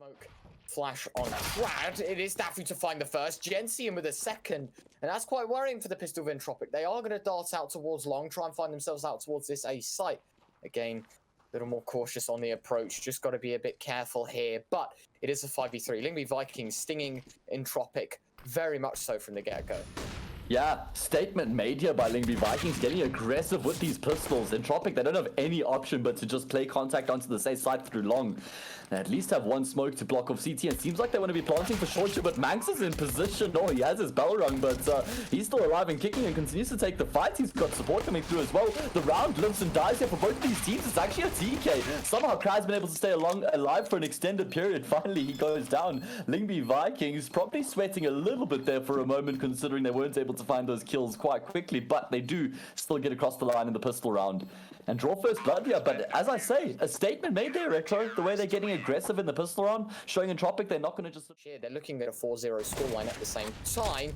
Smoke flash on Krad. It is Daffu to find the first. Gen.G in with a second. And that's quite worrying for the pistol of Entropiq. They are going to dart out towards long, try and find themselves out towards this A site. Again, a little more cautious on the approach. Just got to be a bit careful here. But it is a 5v3. Lyngby Vikings stinging Entropiq very much so from the get-go. Yeah, statement made here by Lyngby Vikings, getting aggressive with these pistols. Entropiq, they don't have any option but to just play contact onto the safe side through long. They at least have one smoke to block off CT, and it seems like they want to be planting for short here, but maNkz is in position. Oh, he has his bell rung, but he's still alive and kicking and continues to take the fight. He's got support coming through as well. The round lives and dies here for both of these teams. It's actually a TK. Somehow Krad's been able to stay alive for an extended period. Finally, he goes down. Lyngby Vikings probably sweating a little bit there for a moment, considering they weren't able to find those kills quite quickly, but they do still get across the line in the pistol round and draw first blood here. But as I say, a statement made there, Retro, the way they're getting aggressive in the pistol round, showing Entropiq they're not going to just... They're looking at a 4-0 scoreline at the same time.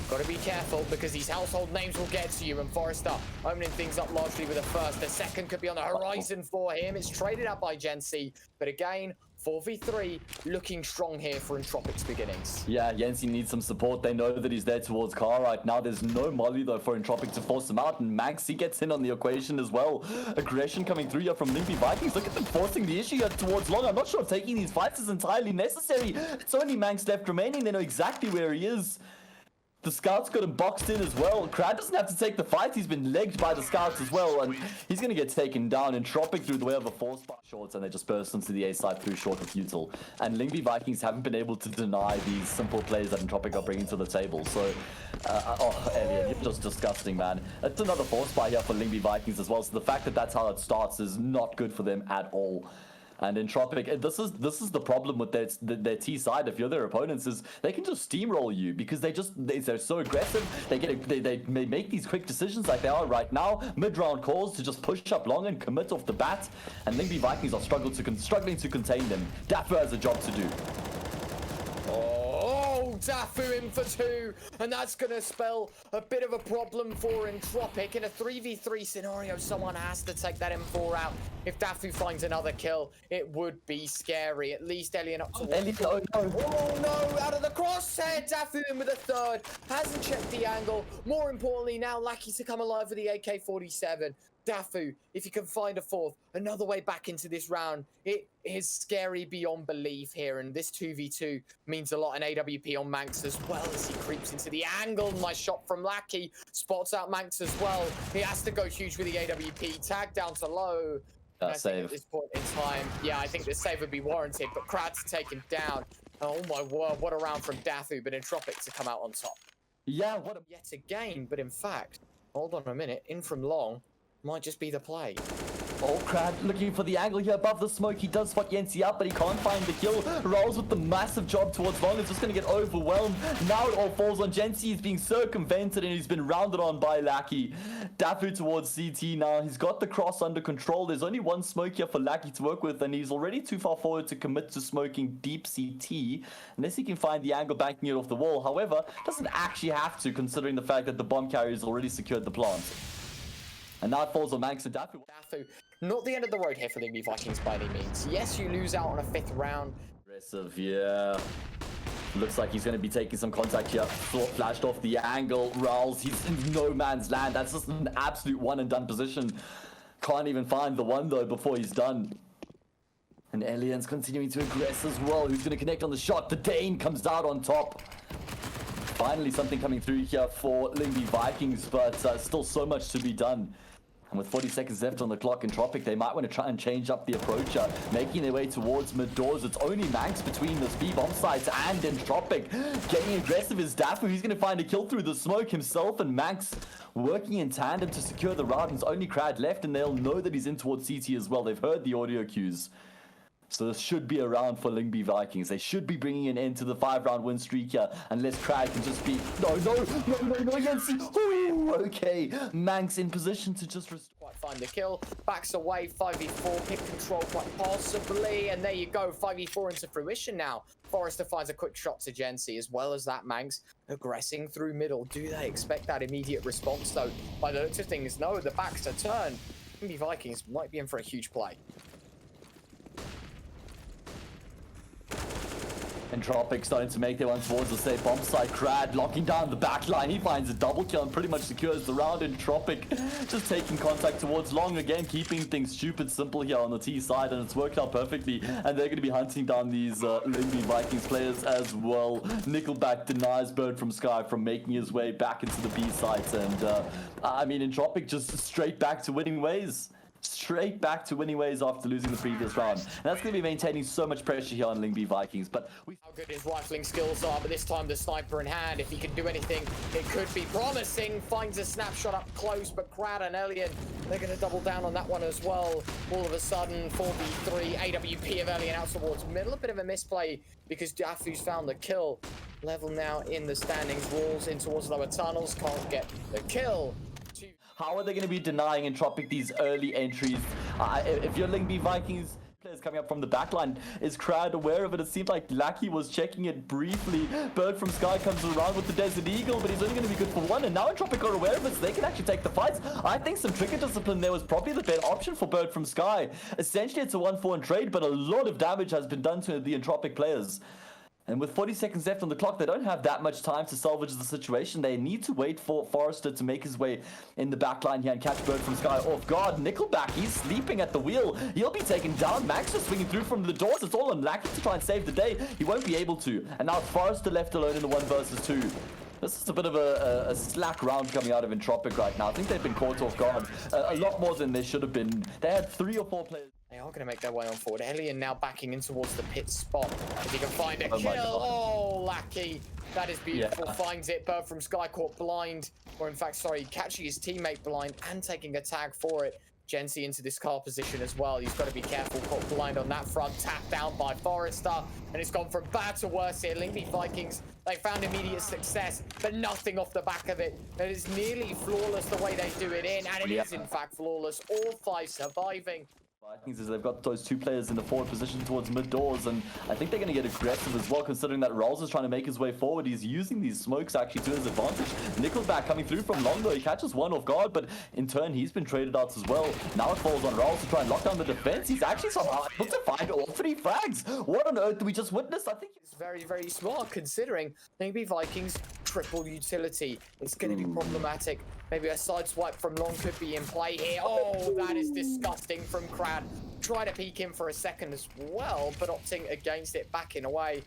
Got to be careful because these household names will get to you, and Forrester opening things up largely with a first. The second could be on the horizon for him. It's traded out by Gen.G, but again, 4v3 looking strong here for Entropiq's beginnings. Yeah, Gen.G needs some support. They know that he's there towards car right now. There's no molly though for Entropiq to force him out, and maNkz, he gets in on the equation as well. Aggression coming through here from Lyngby Vikings. Look at them forcing the issue here towards long. I'm not sure if taking these fights is entirely necessary. It's only maNkz left remaining. They know exactly where he is. The scouts got him boxed in as well. Krad doesn't have to take the fight. He's been legged by the scouts as well, and he's going to get taken down. Entropiq through the way of a Funspark shorts, and they just burst into the A side through short with ULTI. And Lyngby Vikings haven't been able to deny these simple plays that Entropiq are bringing to the table. So, oh, Elliot, you're just disgusting, man. It's another Funspark here for Lyngby Vikings as well. So the fact that that's how it starts is not good for them at all. And Entropiq, this is the problem with their T side. If you're their opponents, is they can just steamroll you because they're so aggressive. They make these quick decisions like they are right now. Mid-round calls to just push up long and commit off the bat. And Lyngby Vikings are struggling to contain them. Daffu has a job to do. Daffu in for 2, and that's going to spell a bit of a problem for Entropiq. In a 3v3 scenario, someone has to take that M4 out. If Daffu finds another kill, it would be scary. At least Elliot up to Oh no, out of the crosshair. Daffu in with a third. Hasn't checked the angle. More importantly, now lucky to come alive with the AK-47. Daffu, if you can find a fourth, another way back into this round. It is scary beyond belief here, and this 2v2 means a lot in AWP on maNkz as well as he creeps into the angle. Nice shot from Lackey, spots out maNkz as well. He has to go huge with the AWP, tag down to low. Save. At this point in time, yeah, I think the save would be warranted, but Krad to take him down. Oh my word, what a round from Daffu, but Entropiq to come out on top. Yeah, what a... Yet again, but in fact, hold on a minute, in from long might just be the play. Oh, Krad looking for the angle here above the smoke. He does spot Gen.G out, but he can't find the kill. raalz with the massive job towards long. It's just going to get overwhelmed. Now it all falls on Gen.G. He's being circumvented, and he's been rounded on by Lackey. Daffu towards CT now. He's got the cross under control. There's only one smoke here for Lackey to work with, and he's already too far forward to commit to smoking deep CT, unless he can find the angle banking it off the wall. However, doesn't actually have to, considering the fact that the bomb carrier's already secured the plant. And now it falls on maNkz and Daffu. Daffu, not the end of the road here for the Lyngby Vikings by any means. Yes, you lose out on a 5th round. Aggressive, yeah. Looks like he's going to be taking some contact here. Flashed off the angle. raalz, he's in no man's land. That's just an absolute one-and-done position. Can't even find the one, though, before he's done. And Alien's continuing to aggress as well. Who's going to connect on the shot? The Dane comes out on top. Finally, something coming through here for Lyngby Vikings, but still so much to be done. And with 40 seconds left on the clock, Entropiq, they might want to try and change up the approach, making their way towards mid doors. It's only maNkz between the speed bomb sites and Entropiq. Getting aggressive is Daffu. He's going to find a kill through the smoke himself, and maNkz working in tandem to secure the round. It's only Krad left, and they'll know that he's in towards CT as well. They've heard the audio cues. So this should be a round for Lyngby Vikings. They should be bringing an end to the 5-round win streak here, unless Krad can just be... No, Gen.G. Ooh, okay. maNkz in position to just... Quite find the kill. Backs away, 5v4, pick control quite possibly, and there you go, 5v4 into fruition now. Forrester finds a quick shot to Gen.G, as well as that maNkz aggressing through middle. Do they expect that immediate response, though? By the looks of things, no, the backs are turned. Lyngby Vikings might be in for a huge play. Entropiq starting to make their one towards the safe bomb site. Krad locking down the back line. He finds a double kill and pretty much secures the round. Entropiq just taking contact towards long again, keeping things stupid simple here on the T side, and it's worked out perfectly. And they're going to be hunting down these Lyngby Vikings players as well. NickelBack denies birdfromsky from making his way back into the B sites, and I mean, Entropiq just straight back to winning ways. Straight back to winning ways after losing the previous round. And that's going to be maintaining so much pressure here on Lyngby Vikings. But how good his rifling skills are, but this time the sniper in hand. If he can do anything, it could be promising. Finds a snapshot up close, but Krad and Elian, they're going to double down on that one as well. All of a sudden, 4v3, AWP of Elian out towards middle. A bit of a misplay because Daffu's found the kill. Level now in the standings. Rolls in towards lower tunnels. Can't get the kill. How are they going to be denying Entropiq these early entries? If you're Lyngby Vikings players coming up from the backline, is Krad aware of it? It seemed like Lackey was checking it briefly. birdfromsky comes around with the Desert Eagle, but he's only going to be good for one. And now Entropiq are aware of it, so they can actually take the fights. I think some trigger discipline there was probably the better option for birdfromsky. Essentially, it's a 1-4 trade, but a lot of damage has been done to the Entropiq players. And with 40 seconds left on the clock, they don't have that much time to salvage the situation. They need to wait for Forrester to make his way in the back line here and catch birdfromsky off guard. NickelBack, he's sleeping at the wheel. He'll be taken down. maNkz just swinging through from the doors. It's all on Lackey to try and save the day. He won't be able to. And now Forrester left alone in the 1 versus 2. This is a bit of a slack round coming out of Entropiq right now. I think they've been caught off guard a lot more than they should have been. They had 3 or 4 players. They are going to make their way on forward. Elian now backing in towards the pit spot. If he can find a kill. Oh, Lackey. That is beautiful. Yeah. Finds it. birdfromsky caught blind. Or in fact, sorry, catching his teammate blind and taking a tag for it. Gen.G into this car position as well. He's got to be careful. Caught blind on that front. Tapped down by Forrester. And it's gone from bad to worse here. Lyngby Vikings, they found immediate success, but nothing off the back of it. It is nearly flawless the way they do it in. And it is, in fact, flawless. All 5 surviving. Vikings, as they've got those 2 players in the forward position towards mid doors, and I think they're going to get aggressive as well, considering that raalz is trying to make his way forward. He's using these smokes actually to his advantage. NickelBack coming through from long though. He catches one off guard, but in turn he's been traded out as well. Now it falls on raalz to try and lock down the defense. He's actually somehow able to find all 3 frags. What on earth did we just witness? I think it's very, very smart considering Lyngby Vikings triple utility. It's going to be problematic. Maybe a side swipe from long could be in play here. Oh, that is disgusting from Krad. Try to peek in for a second as well, but opting against it, backing away.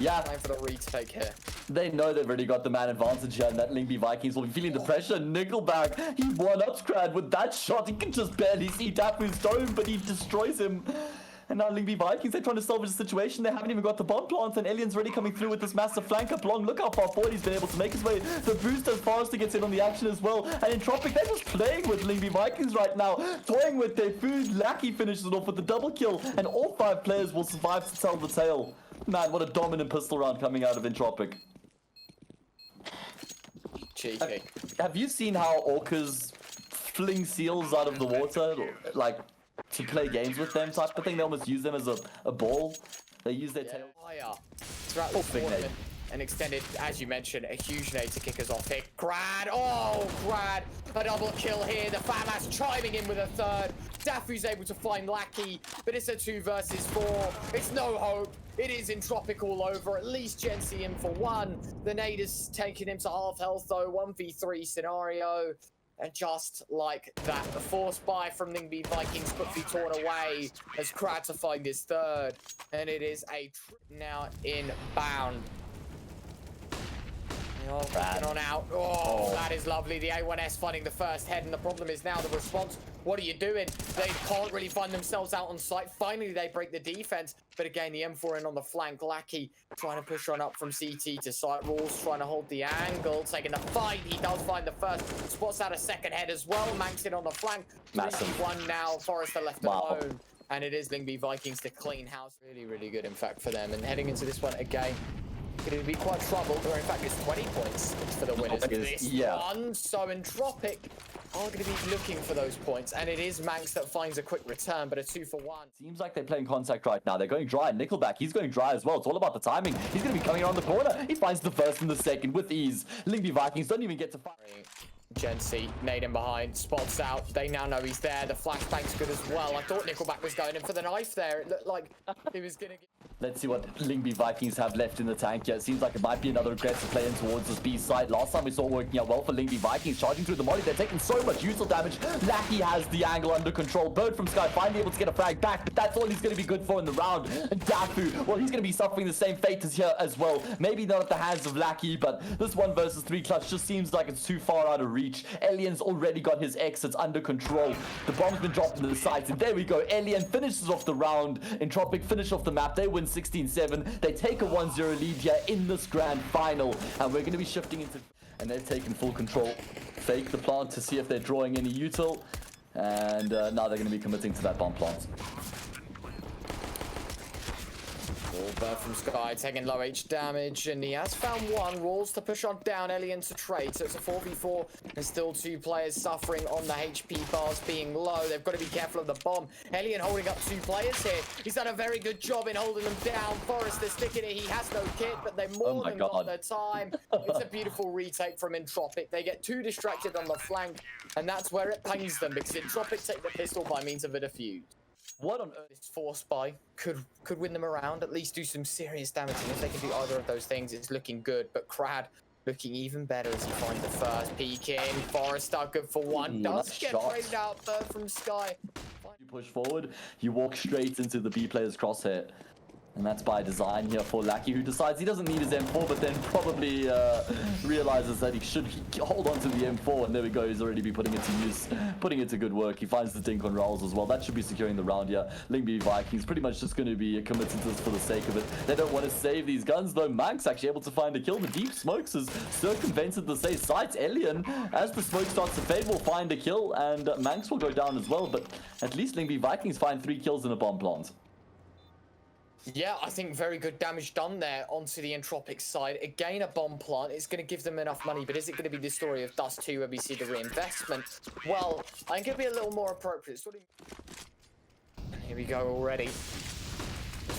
Yeah. Time for the retake here. They know they've already got the man advantage here, and that Lyngby Vikings will be feeling the pressure. NickelBack, he one-ups Krad with that shot. He can just barely see Daffu's dome, but he destroys him. And now Lyngby Vikings, they're trying to salvage the situation. They haven't even got the bomb plant, and Elian's already coming through with this massive flank up long. Look how far forward he's been able to make his way. The boost as Forrester gets in on the action as well. And Entropiq, they're just playing with Lyngby Vikings right now, toying with their food. Lackey finishes it off with the double kill, and all 5 players will survive to tell the tale. Man, what a dominant pistol round coming out of Entropiq. Cheeky. Have you seen how orcas fling seals out of the water? Like, to play games with them type of thing. They almost use them as a ball. They use their tail. Throughout the tournament, and extended, as you mentioned, a huge nade to kick us off here. Krad, oh, Krad, a double kill here. The FAMAS chiming in with a 3rd. Daffu's able to find Lackey, but it's a 2 versus 4. It's no hope. It is Entropiq all over. At least Gen.G in for 1. The nade is taking him to half health though. 1v3 scenario. And just like that, the force buy from Lyngby Vikings quickly torn away as Krad to find his 3rd. And it is a now inbound. Oh, on out. Oh, that is lovely. The A1S finding the first head, and the problem is now the response. What are you doing? They can't really find themselves out on site. Finally, they break the defense. But again, the M4 in on the flank. Lackey trying to push on up from CT to site. raalz trying to hold the angle, taking the fight. He does find the first. Spots out a second head as well. maNkz in on the flank. Massive. 1 now. Forrester left alone. And it is Lyngby Vikings to clean house. Really, really good, in fact, for them. And heading into this one again, going to be quite troubled, or in fact it's 20 points for the winners of this one. So Entropiq are going to be looking for those points, and it is maNkz that finds a quick return, but a 2 for 1. Seems like they're playing contact right now. They're going dry. NickelBack, he's going dry as well. It's all about the timing. He's going to be coming around the corner. He finds the first and the second with ease. Lyngby Vikings don't even get to fire. Gen.G nading behind, spots out. They now know he's there. The flashbang's good as well. I thought NickelBack was going in for the knife there. It looked like he was gonna get... Let's see what Lyngby Vikings have left in the tank here. It seems like it might be another aggressive play in towards this B side. Last time we saw it working out well for Lyngby Vikings, charging through the molly. They're taking so much useful damage. Lackey has the angle under control. birdfromsky finally able to get a frag back, but that's all he's going to be good for in the round. And Daffu, well, he's going to be suffering the same fate as here as well. Maybe not at the hands of Lackey, but this 1 versus 3 clutch just seems like it's too far out of reach. Elian's already got his exits under control. The bomb's been dropped into the sights, and there we go. Elian finishes off the round. Entropiq finish off the map. They win 16-7. They take a 1-0 lead here in this grand final, and we're going to be shifting into... And they've taken full control. Fake the plant to see if they're drawing any util, and now they're going to be committing to that bomb plant. birdfromsky taking low H damage, and he has found one. raalz to push on down, Elian to trade, so it's a 4v4, and still 2 players suffering on the HP bars being low. They've got to be careful of the bomb. Elian holding up 2 players here. He's done a very good job in holding them down. Forrester sticking it. He has no kit, but they more than got their time. It's a beautiful retake from Entropiq. They get too distracted on the flank, and that's where it pains them, because Entropiq take the pistol by means of a defuse. What on earth? This force buy could win them around, at least do some serious damage. And if they can do either of those things, it's looking good. But Krad looking even better as he finds the first peek in. Forrester good for 1. Does get traded out birdfromsky. You push forward, you walk straight into the B player's crosshair. And that's by design here for Lackey, who decides he doesn't need his M4, but then probably realizes that he should hold on to the M4. And there we go, he's already be putting it to use, putting it to good work. He finds the dink on raalz as well. That should be securing the round here. Lyngby Vikings pretty much just going to be committed to this for the sake of it. They don't want to save these guns, though. maNkz actually able to find a kill. The deep smokes has circumvented the safe sites. Elian, as the smoke starts to fade, will find a kill, and maNkz will go down as well. But at least Lyngby Vikings find 3 kills in a bomb plant. Yeah, I think very good damage done there onto the Entropiq side. Again, a bomb plant. It's going to give them enough money, but is it going to be the story of Dust 2 where we see the reinvestment? Well, I think it'll be a little more appropriate. And here we go already.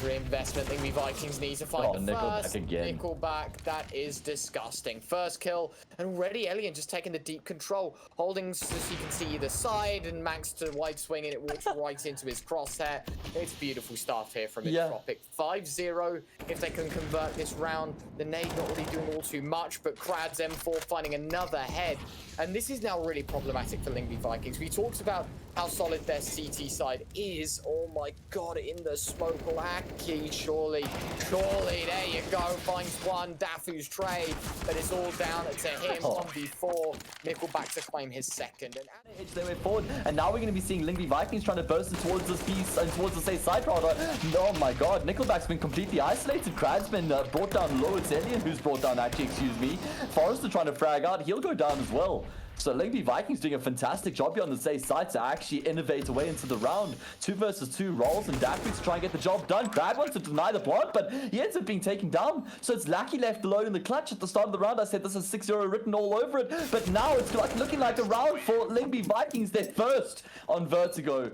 Reinvestment. Lyngby Vikings need to find the first. Again. NickelBack. That is disgusting. First kill, and already Elian just taking the deep control, holding so you can see either side, and maNkz to wide swing, and it walks right into his crosshair. It's beautiful stuff here from Entropiq. 5-0. If they can convert this round, the nade not really doing all too much, but Krad's M4 finding another head, and this is now really problematic for Lyngby Vikings. We talked about how solid their CT side is. Oh my god, in the smoke. Lackey, surely, there you go. Finds one. Daffu's trade, but it's all down to him. 1v4. NickelBack to claim his second. And edge their way forward, and now we're going to be seeing Lyngby Vikings trying to burst towards this piece and towards the safe side rather. Oh my god, NickelBack's been completely isolated. Krad's been brought down low. It's Elian who's brought down, actually, excuse me. Forrester trying to frag out. He'll go down as well. So Lyngby Vikings doing a fantastic job here on the safe side to actually innovate away into the round. 2 versus 2, raalz and Daffu to try and get the job done. Krad wants to deny the plant, but he ends up being taken down. So it's Lackey left alone in the clutch. At the start of the round, I said this is 6-0 written all over it. But now it's looking like a round for Lyngby Vikings. They're first on Vertigo.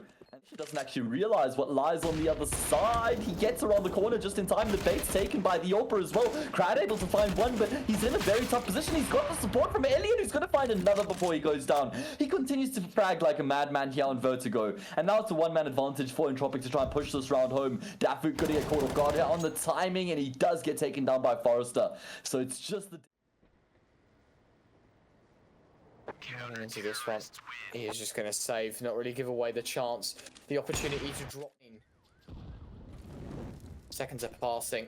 He doesn't actually realize what lies on the other side. He gets around the corner just in time. The bait's taken by the Oprah as well. Krad able to find one, but he's in a very tough position. He's got the support from Elian, who's going to find another before he goes down. He continues to frag like a madman here on Vertigo. And now it's a one-man advantage for Entropiq to try and push this round home. Daffu going to get caught off guard here on the timing, and he does get taken down by Forrester. So it's just the... Running into this one, he is just going to save, not really give away the chance, the opportunity to drop in. Seconds are passing,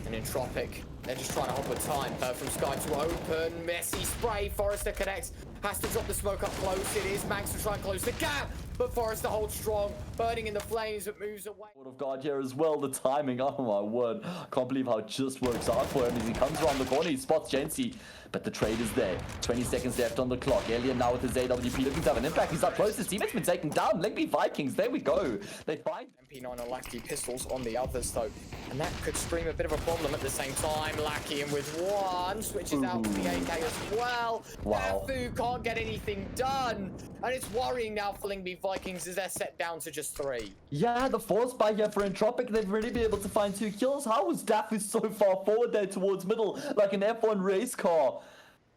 and Entropiq, they're just trying to hold with time. birdfromsky to open, messy spray, Forrester connects, has to drop the smoke up close. It is maNkz to try and close the gap, but Forrester holds strong, burning in the flames, but moves away. Caught off guard here as well, the timing, oh my word. Can't believe how it just works out for him as he comes around the corner, he spots Gen.G. But the trade is there. 20 seconds left on the clock. Elian now with his AWP looking to have an impact. He's up close. His teammate's been taken down. Lyngby Vikings, there we go. They find MP9 and Lackey pistols on the others though. And that could scream a bit of a problem at the same time. Lackey in with one. Switches out to the AK as well. Wow. Daffu can't get anything done. And it's worrying now for Lyngby Vikings as they're set down to just 3. Yeah, the force buy here for Entropiq. They've really been able to find 2 kills. How was Daffu so far forward there towards middle? Like an F1 race car.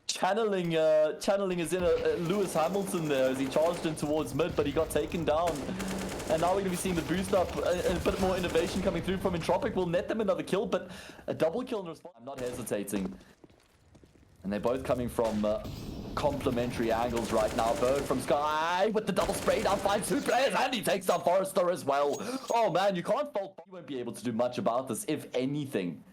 channeling his inner Lewis Hamilton there as he charged in towards mid, but he got taken down. And now we're going to be seeing the boost up, a bit more innovation coming through from Entropiq will net them another kill, but a double kill in response. I'm not hesitating. And they're both coming from complementary angles right now. Bird from Sky with the double spray down, finds two players, and he takes down Forrester as well. Oh man, you can't fault. You won't be able to do much about this, if anything.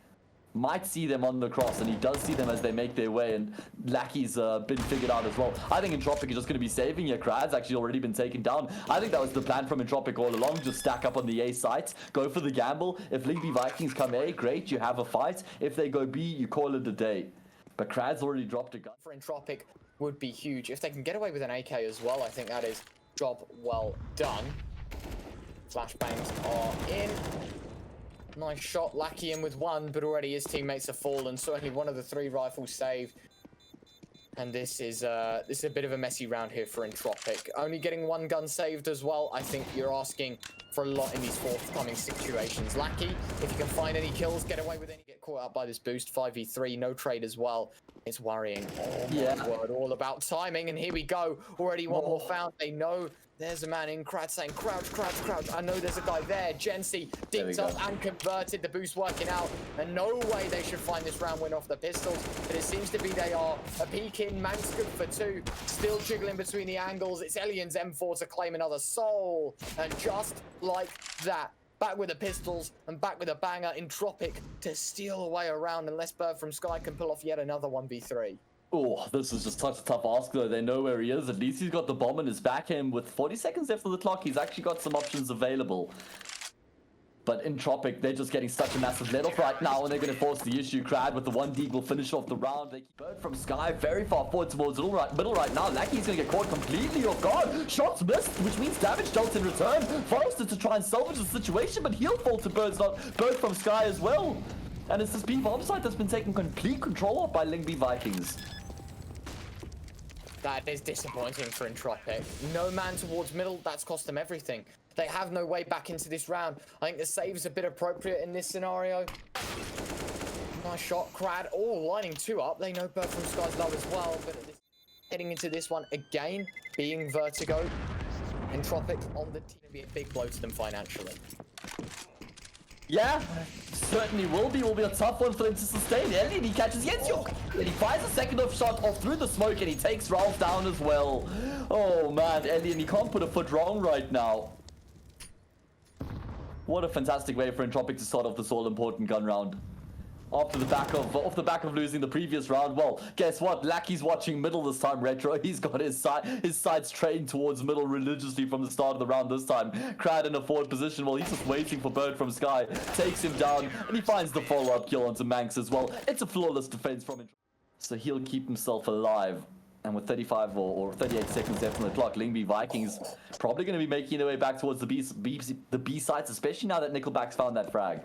Might see them on the cross, and he does see them as they make their way, and Lackey's been figured out as well. I think Entropiq is just going to be saving here. Krad's actually already been taken down. I think that was the plan from Entropiq all along, just stack up on the A sites, go for the gamble. If Lyngby Vikings come A, great, you have a fight. If they go B, you call it a day. But Krad's already dropped a gun. For Entropiq would be huge. If they can get away with an AK as well, I think that is job well done. Flashbangs are in. Nice shot, Lackey in with one, but already his teammates have fallen. Certainly one of the 3 rifles saved. And this is a bit of a messy round here for Entropiq. Only getting 1 gun saved as well. I think you're asking for a lot in these forthcoming situations. Lackey, if you can find any kills, get away with any. Get caught out by this boost, 5v3, no trade as well. It's worrying. Oh my word, all about timing. And here we go. Already one more found. They know there's a man in. Krad saying, crouch, crouch, crouch. I know there's a guy there. Gen.G dipped up and converted. The boost working out. And no way they should find this round win off the pistols. But it seems to be they are. A peek in. maNkz good for 2. Still jiggling between the angles. It's Elian's M4 to claim another soul. And just like that, back with the pistols and back with a banger. Entropiq to steal away around unless birdfromsky can pull off yet another 1v3. Oh, this is just such a tough ask though. They know where he is. At least he's got the bomb in his back end. With 40 seconds left on the clock, he's actually got some options available. But Entropiq, they're just getting such a massive let off right now, and they're going to force the issue. Krad with the 1 deagle finish off the round. They keep birdfromsky very far forward towards the middle right now. Lackey's going to get caught completely off guard. Shots missed, which means damage dealt in return. Forrester to try and salvage the situation, but he'll fall to birdfromsky as well. And it's this B bomb site that's been taken complete control of by Lyngby Vikings. That is disappointing for Entropiq. No man towards middle, that's cost them everything. They have no way back into this round. I think the save is a bit appropriate in this scenario. Nice shot, Krad. Oh, lining 2 up. They know birdfromsky's low as well, but heading into this one again, being Vertigo. Entropiq on the team will be a big blow to them financially. Yeah, certainly will be a tough one for them to sustain. Elliot, he catches Yenzio, and he fires a second off shot off through the smoke, and he takes raalz down as well. Oh man, Elliot, he can't put a foot wrong right now. What a fantastic way for Entropiq to start off this all-important gun round. Off the back of losing the previous round. Well, guess what? Lackey's watching middle this time, Retro. He's got his sights trained towards middle religiously from the start of the round this time. Krad in a forward position while he's just waiting for birdfromsky. Takes him down, and he finds the follow-up kill onto maNkz as well. It's a flawless defense from Entropiq. So he'll keep himself alive. And with 35 or 38 seconds left on the clock, Lyngby Vikings probably going to be making their way back towards the B sites, especially now that NickelBack's found that frag.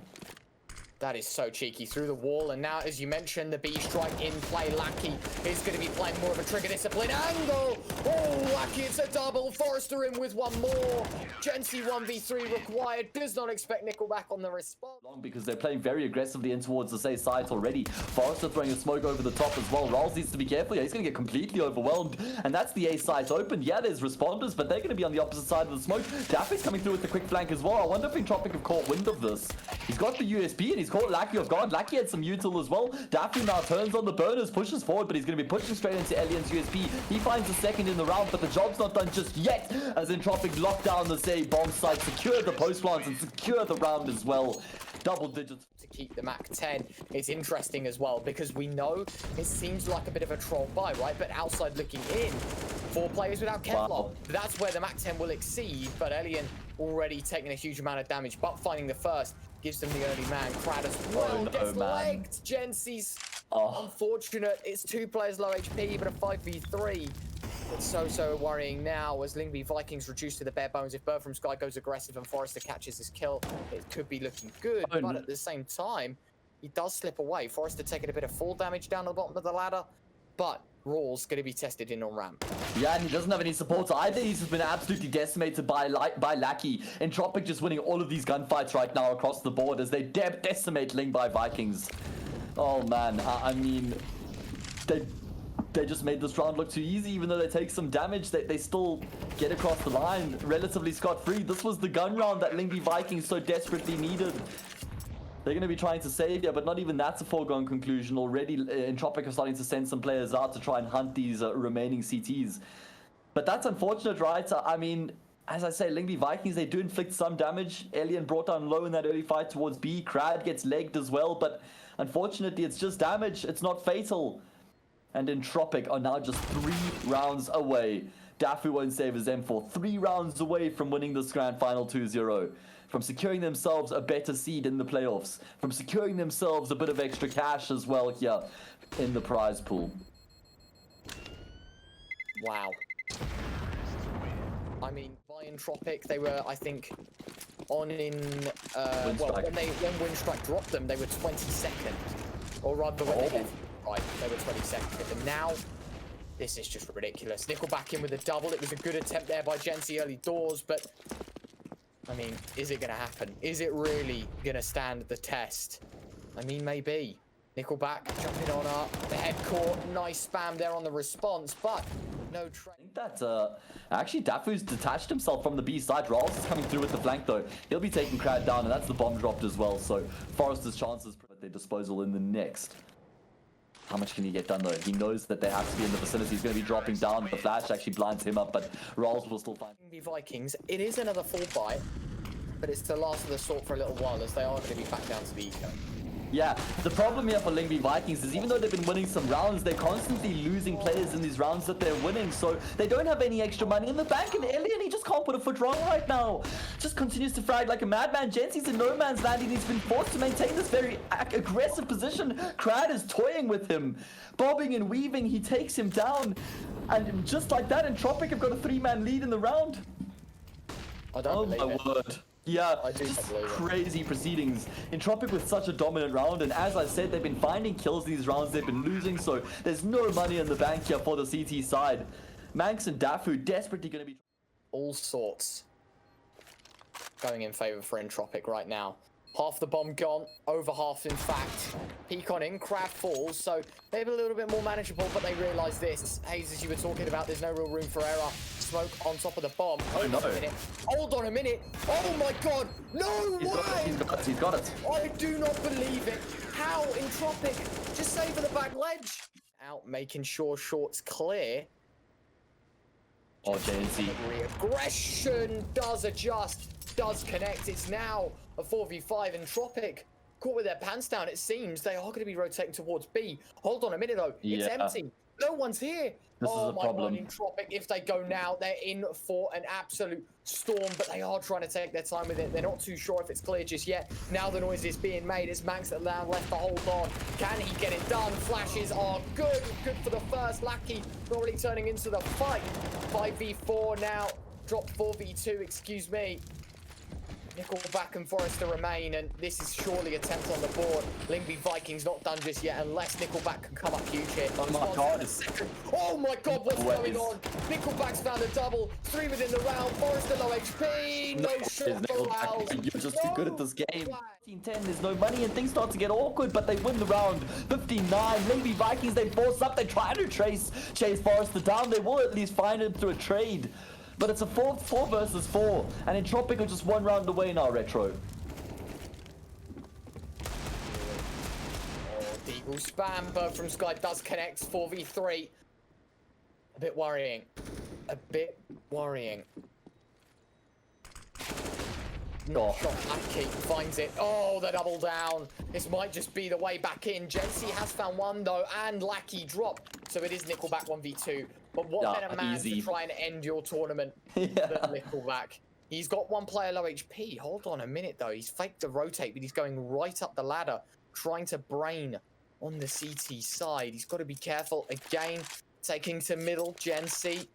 That is so cheeky through the wall, and now, as you mentioned, the B strike in play. Lackey is going to be playing more of a trigger discipline angle. Oh, Lackey, it's a double. Forrester in with 1 more. Gen.G 1v3 required. Does not expect NickelBack on the response. Because they're playing very aggressively in towards the safe sides already. Forrester throwing a smoke over the top as well. raalz needs to be careful. Yeah, he's going to get completely overwhelmed, and that's the A site open. Yeah, there's responders, but they're going to be on the opposite side of the smoke. Daffu's coming through with the quick flank as well. I wonder if Entropiq have caught wind of this. He's got the USP, and he's caught Lackey off guard. Lackey had some util as well. Daffu now turns on the burners, pushes forward, but he's going to be pushing straight into Elian's USP. He finds the second in the round, but the job's not done just yet, as Entropiq lock down the say bomb site, secure the post plants, and secure the round as well. Double digits to keep the mac-10. It's interesting as well, because we know it seems like a bit of a troll buy, right? But outside looking in, 4 players without Kevlar. Wow. That's where the mac-10 will exceed, but Elian already taking a huge amount of damage, but finding the first gives them the early man. Krad as well gets legged. Gen.G's unfortunate. It's 2 players low HP, but a 5v3. It's so worrying now as Lyngby Vikings reduced to the bare bones. If birdfromsky goes aggressive and Forrester catches his kill, it could be looking good. But at the same time, he does slip away. Forrester taking a bit of fall damage down at the bottom of the ladder, but raalz going to be tested in on ramp. Yeah, and he doesn't have any support either. He's just been absolutely decimated by Lackey. Entropiq just winning all of these gunfights right now across the board as they decimate Lyngby Vikings. Oh man, I mean, they just made this round look too easy. Even though they take some damage, they still get across the line relatively scot-free. This was the gun round that Lyngby Vikings so desperately needed. They're going to be trying to save here, but not even that's a foregone conclusion. Already, Entropiq are starting to send some players out to try and hunt these remaining CTs. But that's unfortunate, right? I mean, as I say, Lyngby Vikings, they do inflict some damage. Alien brought down low in that early fight towards B. Krad gets legged as well, but unfortunately, it's just damage. It's not fatal. And Entropiq are now just 3 rounds away. Daffu won't save his M4. 3 rounds away from winning this grand final 2-0. From securing themselves a better seed in the playoffs. From securing themselves a bit of extra cash as well here in the prize pool. Wow. I mean, by Entropiq, they were, I think, on in... well, when Windstrike dropped them, they were 22nd. Or rather, when they did, right, they were 22nd. And now, this is just ridiculous. NickelBack in with a double. It was a good attempt there by Gen.G early doors, but... I mean, is it going to happen? Is it really going to stand the test? I mean, maybe. NickelBack jumping on up. The head court. Nice spam there on the response, but no train. I think that, actually, Daffu's detached himself from the B side. raalz is coming through with the flank, though. He'll be taking Krad down, and that's the bomb dropped as well. So, Forrester's chances at their disposal in the next. How much can he get done, though? He knows that they have to be in the vicinity. He's going to be dropping down. The flash actually blinds him up, but raalz will still find... The Vikings, it is another full bite, but it's the last of the sort for a little while, as they are going to be back down to the eco. Yeah, the problem here for Lyngby Vikings is even though they've been winning some rounds, they're constantly losing players in these rounds that they're winning, so they don't have any extra money in the bank, and Alien, he just can't put a foot wrong right now. Just continues to frag like a madman. Gen.G's in no man's land, and he's been forced to maintain this very aggressive position. Krad is toying with him, bobbing and weaving. He takes him down, and just like that, Entropiq have got a 3-man lead in the round. I don't believe it. Word. Yeah, I do just believe it. crazy proceedings. Entropiq with such a dominant round, and as I said, they've been finding kills these rounds they've been losing, so there's no money in the bank here for the CT side. maNkz and Daffu desperately going to be... All sorts going in favor for Entropiq right now. Half the bomb gone, over half in fact. Peek on in, Krad falls, so maybe a little bit more manageable, but they realise this. Hayes, as you were talking about, there's no real room for error. Smoke on top of the bomb. Hold on a minute. Hold on a minute. Oh my god. No way. He's got it. I do not believe it. How Entropiq just saving the back ledge. Out, making sure short's clear. Oh, Gen.G. Aggression does adjust, does connect. It's now a 4v5. Entropiq caught with their pants down. It seems they are going to be rotating towards B. Hold on a minute though. It's empty. No one's here. This is a problem. God, Entropiq, if they go now, they're in for an absolute storm, but they are trying to take their time with it. They're not too sure if it's clear just yet. Now the noise is being made. It's maNkz that now left to hold on. Can he get it done? Flashes are good. Good for the first. Lackey not really turning into the fight. 5v4 now. Drop 4v2, excuse me. NickelBack and Forrester remain, and this is surely attempt on the board. Lyngby Vikings not done just yet, unless NickelBack can come up huge here. Oh my god. Oh my god, what's going on? NickelBack's found a double. 3 within the round. Forrester low HP. No shot for raalz. You're just too good at this game. 15-10, there's no money, and things start to get awkward, but they win the round. 59. Lyngby Vikings, they force up. They try to chase Forrester down. They will at least find him through a trade. But it's a 4 versus 4, and Entropiq are just 1 round away now, Retro. Oh, deagle spam. birdfromsky does connect. 4v3. A bit worrying. A bit worrying. Not shot. Lackey finds it. Oh, the double down. This might just be the way back in. Gen.G has found one though, and Lackey drop. So it is NickelBack 1v2. But what better man to try and end your tournament than NickelBack? He's got 1 player low HP. Hold on a minute though. He's faked the rotate, but he's going right up the ladder, trying to brain on the CT side. He's got to be careful again. Taking to middle, Gen.G.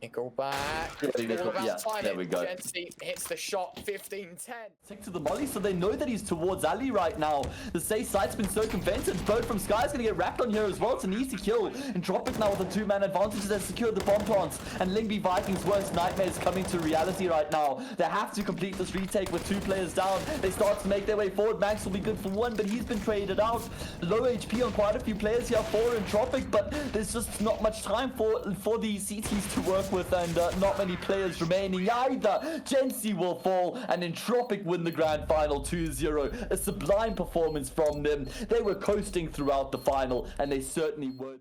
NickelBack. Yeah, All about yeah, timing. there we go. Gen.G hits the shot, 15-10. Tick to the molly, so they know that he's towards Ali right now. The safe site's been circumvented. birdfromsky is going to get wrapped on here as well. It's an easy kill. Entropiq now with a 2-man advantage has secured the bomb plants. And Lyngby Vikings' worst nightmare is coming to reality right now. They have to complete this retake with 2 players down. They start to make their way forward. maNkz will be good for 1, but he's been traded out. Low HP on quite a few players here for Entropiq, but there's just not much time for the CTs to work with, and not many players remaining either. Gen.G will fall, and Entropiq win the grand final 2-0. A sublime performance from them. They were coasting throughout the final, and they certainly were.